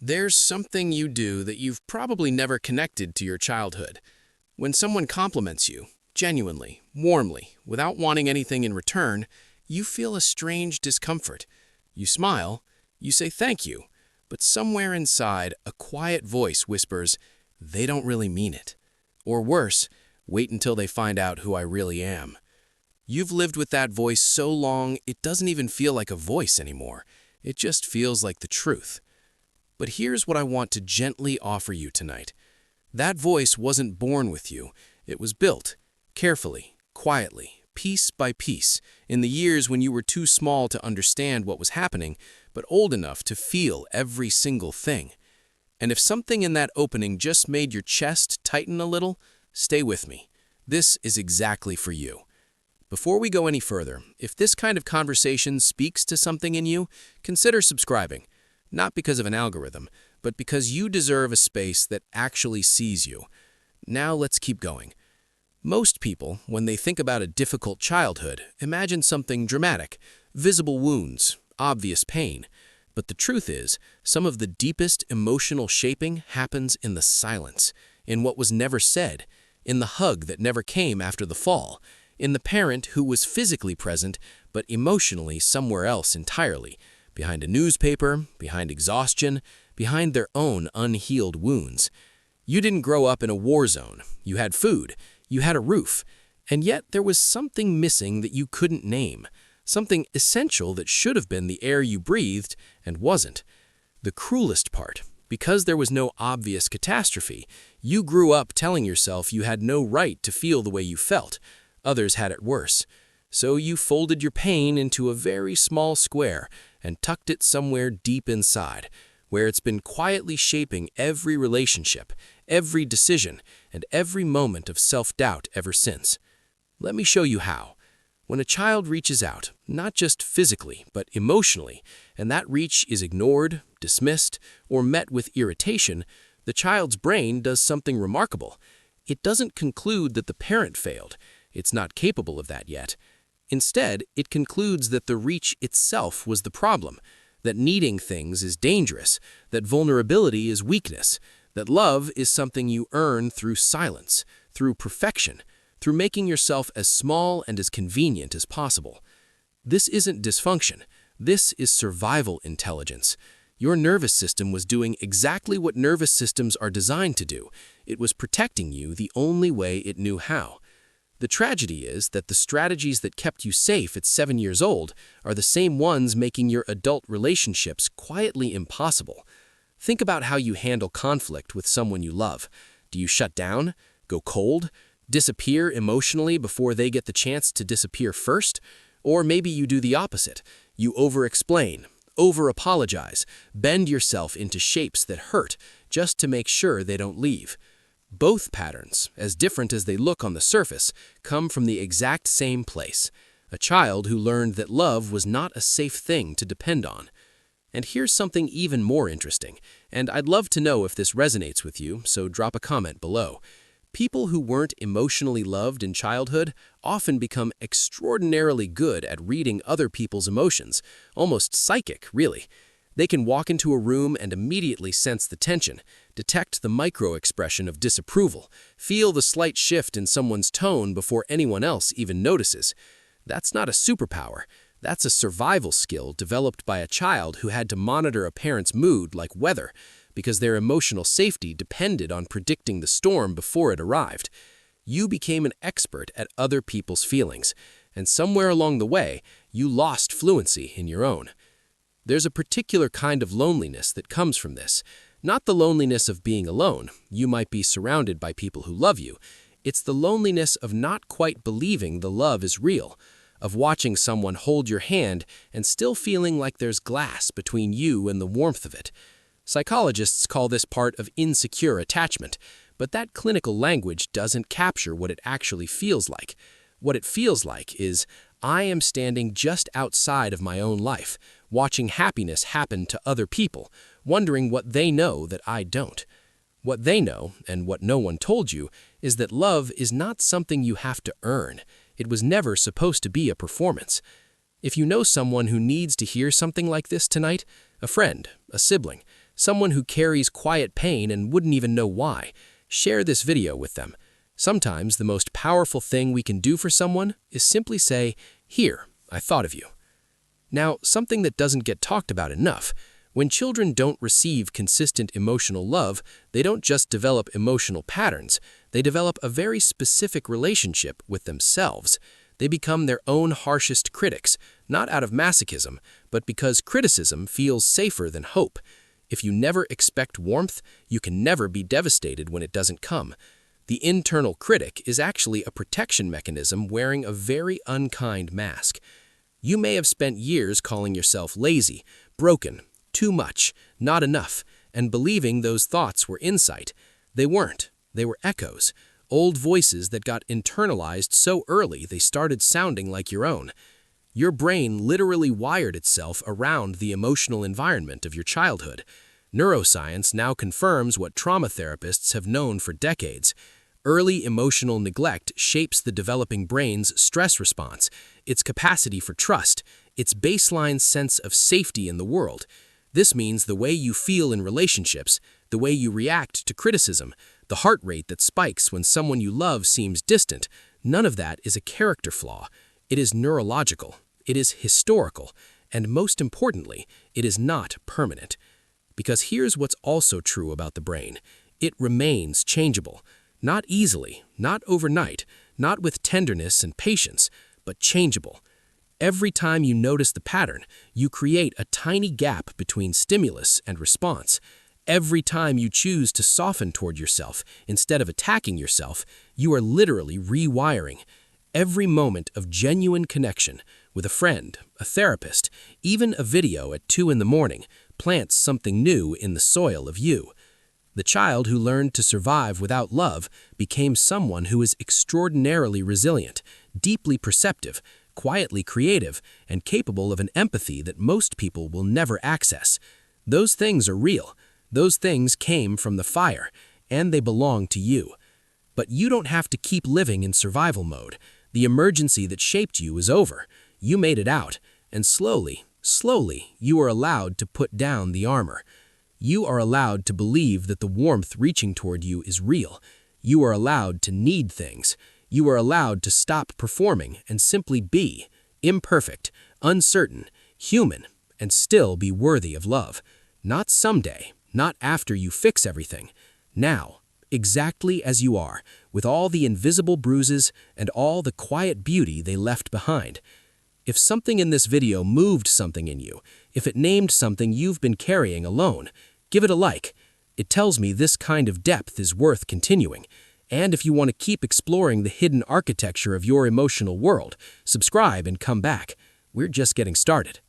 There's something you do that you've probably never connected to your childhood. When someone compliments you, genuinely, warmly, without wanting anything in return, you feel a strange discomfort. You smile, you say thank you, but somewhere inside, a quiet voice whispers, they don't really mean it. Or worse, wait until they find out who I really am. You've lived with that voice so long, it doesn't even feel like a voice anymore. It just feels like the truth. But here's what I want to gently offer you tonight. That voice wasn't born with you. It was built, carefully, quietly, piece by piece, in the years when you were too small to understand what was happening, but old enough to feel every single thing. And if something in that opening just made your chest tighten a little, stay with me. This is exactly for you. Before we go any further, if this kind of conversation speaks to something in you, consider subscribing. Not because of an algorithm, but because you deserve a space that actually sees you. Now let's keep going. Most people, when they think about a difficult childhood, imagine something dramatic, visible wounds, obvious pain. But the truth is, some of the deepest emotional shaping happens in the silence, in what was never said, in the hug that never came after the fall, in the parent who was physically present but emotionally somewhere else entirely, behind a newspaper, behind exhaustion, behind their own unhealed wounds. You didn't grow up in a war zone. You had food. You had a roof. And yet there was something missing that you couldn't name, something essential that should have been the air you breathed and wasn't. The cruelest part, because there was no obvious catastrophe, you grew up telling yourself you had no right to feel the way you felt. Others had it worse. So you folded your pain into a very small square and tucked it somewhere deep inside, where it's been quietly shaping every relationship, every decision, and every moment of self-doubt ever since. Let me show you how. When a child reaches out, not just physically, but emotionally, and that reach is ignored, dismissed, or met with irritation, the child's brain does something remarkable. It doesn't conclude that the parent failed. It's not capable of that yet. Instead, it concludes that the reach itself was the problem, that needing things is dangerous, that vulnerability is weakness, that love is something you earn through silence, through perfection, through making yourself as small and as convenient as possible. This isn't dysfunction. This is survival intelligence. Your nervous system was doing exactly what nervous systems are designed to do. It was protecting you the only way it knew how. The tragedy is that the strategies that kept you safe at 7 years old are the same ones making your adult relationships quietly impossible. Think about how you handle conflict with someone you love. Do you shut down? Go cold? Disappear emotionally before they get the chance to disappear first? Or maybe you do the opposite. You over-explain, over-apologize, bend yourself into shapes that hurt just to make sure they don't leave. Both patterns, as different as they look on the surface, come from the exact same place. A child who learned that love was not a safe thing to depend on. And here's something even more interesting, and I'd love to know if this resonates with you, so drop a comment below. People who weren't emotionally loved in childhood often become extraordinarily good at reading other people's emotions, almost psychic, really. They can walk into a room and immediately sense the tension, detect the micro-expression of disapproval, feel the slight shift in someone's tone before anyone else even notices. That's not a superpower. That's a survival skill developed by a child who had to monitor a parent's mood like weather, because their emotional safety depended on predicting the storm before it arrived. You became an expert at other people's feelings, and somewhere along the way, you lost fluency in your own. There's a particular kind of loneliness that comes from this. Not the loneliness of being alone. You might be surrounded by people who love you. It's the loneliness of not quite believing the love is real, of watching someone hold your hand and still feeling like there's glass between you and the warmth of it. Psychologists call this part of insecure attachment, but that clinical language doesn't capture what it actually feels like. What it feels like is, I am standing just outside of my own life, watching happiness happen to other people, wondering what they know that I don't. What they know, and what no one told you, is that love is not something you have to earn. It was never supposed to be a performance. If you know someone who needs to hear something like this tonight, a friend, a sibling, someone who carries quiet pain and wouldn't even know why. Share this video with them. Sometimes the most powerful thing we can do for someone is simply say, "Here, I thought of you." Now, something that doesn't get talked about enough. When children don't receive consistent emotional love, they don't just develop emotional patterns, they develop a very specific relationship with themselves. They become their own harshest critics, not out of masochism, but because criticism feels safer than hope. If you never expect warmth, you can never be devastated when it doesn't come. The internal critic is actually a protection mechanism wearing a very unkind mask. You may have spent years calling yourself lazy, broken, too much, not enough, and believing those thoughts were insight. They weren't. They were echoes, old voices that got internalized so early they started sounding like your own. Your brain literally wired itself around the emotional environment of your childhood. Neuroscience now confirms what trauma therapists have known for decades. Early emotional neglect shapes the developing brain's stress response, its capacity for trust, its baseline sense of safety in the world. This means the way you feel in relationships, the way you react to criticism, the heart rate that spikes when someone you love seems distant, none of that is a character flaw. It is neurological, it is historical, and most importantly, it is not permanent. Because here's what's also true about the brain. It remains changeable. Not easily, not overnight, not with tenderness and patience, but changeable. Every time you notice the pattern, you create a tiny gap between stimulus and response. Every time you choose to soften toward yourself instead of attacking yourself, you are literally rewiring. Every moment of genuine connection with a friend, a therapist, even a video at 2 in the morning plants something new in the soil of you. The child who learned to survive without love became someone who is extraordinarily resilient, deeply perceptive, quietly creative, and capable of an empathy that most people will never access. Those things are real. Those things came from the fire, and they belong to you. But you don't have to keep living in survival mode. The emergency that shaped you is over. You made it out, and slowly, you are allowed to put down the armor. You are allowed to believe that the warmth reaching toward you is real. You are allowed to need things. You are allowed to stop performing and simply be, imperfect, uncertain, human, and still be worthy of love. Not someday, not after you fix everything. Now, exactly as you are, with all the invisible bruises and all the quiet beauty they left behind. If something in this video moved something in you, if it named something you've been carrying alone, give it a like. It tells me this kind of depth is worth continuing. And if you want to keep exploring the hidden architecture of your emotional world, subscribe and come back. We're just getting started.